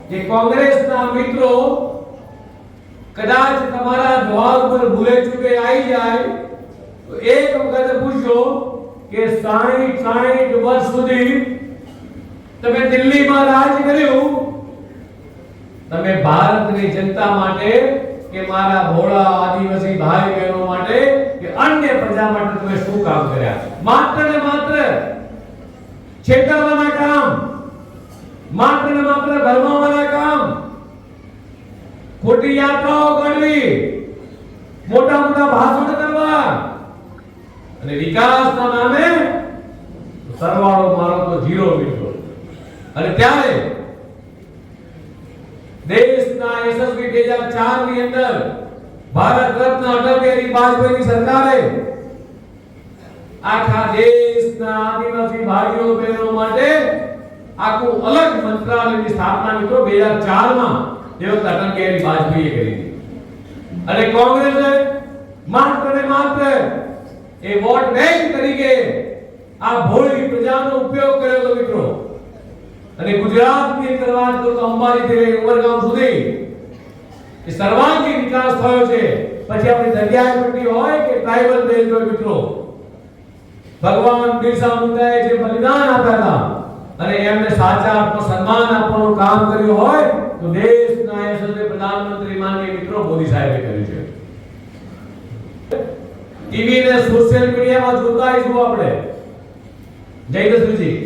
કે કોંગ્રેસના મિત્રો કદાચ તમારા જવાબ પર ભૂલે ચૂકે આવી જાય તો એક વખત પૂછો કે 60 વર્ષ સુધી તમે દિલ્હીમાં રાજ કર્યું, તમે ભારતની જનતા માટે કે મારા ભોળા આદિવાસી ભાઈ બહેનો માટે કે અન્ય પ્રજા માટે તમે શું કામ કર્યા? માત્ર ને માત્ર છેતરવાના કામ, માત્ર ને માત્ર ભરમાવાના કામ, ખોટી યાત્રાઓ કરવી, મોટા મોટા ભાષણ કરવા અને વિકાસના નામે સરવાળો મારો તો ઝીરો મિત્રો. અને ત્યારે દેશના યશસ્વી 2004 ની અંદર ભારત રત્ન અટલ બિહારી વાજપેયીની સરકારે આખા દેશના આદિવાસી ભાઈઓ બહેનો માટે આખું અલગ મંત્રાલયની સ્થાપના મિત્રો 2004 માં અટલ બિહારી વાજપેયીએ કરી હતી. અને કોંગ્રેસે માત્ર ને માત્ર એ વોટ બેંક તરીકે આ ભોળી પ્રજાનો ઉપયોગ કર્યો હતો મિત્રો. અને ગુજરાતની અંદર વાત કરું તો અંબાજીથી લઈને ઉમરગામ સુધી એ સર્વાંગી વિકાસ થયો છે. પછી આપણી દરિયાઈ પટ્ટી હોય કે ટ્રાઇબલ બેલ્ટ હોય મિત્રો, ભગવાન બિરસા મુંડાએ જે બલિદાન આપ્યા હતા અને એમને સાચા અર્થમાં સન્માન આપવાનું કામ કર્યું હોય તો દેશના યશસ્વી પ્રધાનમંત્રી માનનીય મિત્રો મોદી સાહેબે કર્યું છે. ટીવી ને સોશિયલ મીડિયામાં જોતા આવીશું આપણે જયદસ્વીજી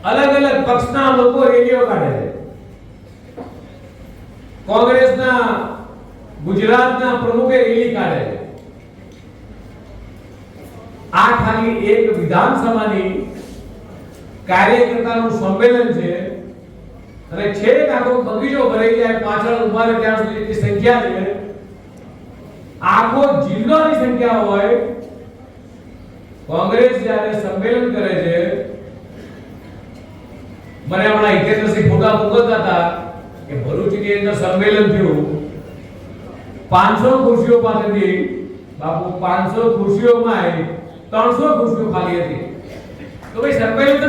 અલગ અલગ પક્ષના લોકો રેલીઓ કાઢે છે. કોંગ્રેસના ગુજરાતના પ્રમુખે રેલી કાઢે છે. આ ખાલી એક વિધાનસભાની કાર્યકર્તાનું સંમેલન છે અને છેક આખો બગીચો ભરાઈ જાય પાછળ ઉભા રહે ત્યાં સુધીની સંખ્યા છે. આખો જિલ્લાની સંખ્યા હોય. કોંગ્રેસ જ્યારે સંમેલન કરે છે, મને હમણાં ઇતિહાસી ફોટા મોકલતા હતા કે ભરૂચની અંદર સંમેલન થયું, 500 ખુરશીઓ પાસેથી બાપુ 500 ખુરશીઓમાં 300 ખુરશીઓ ખાલી હતી. તો ભાઈ સંમેલન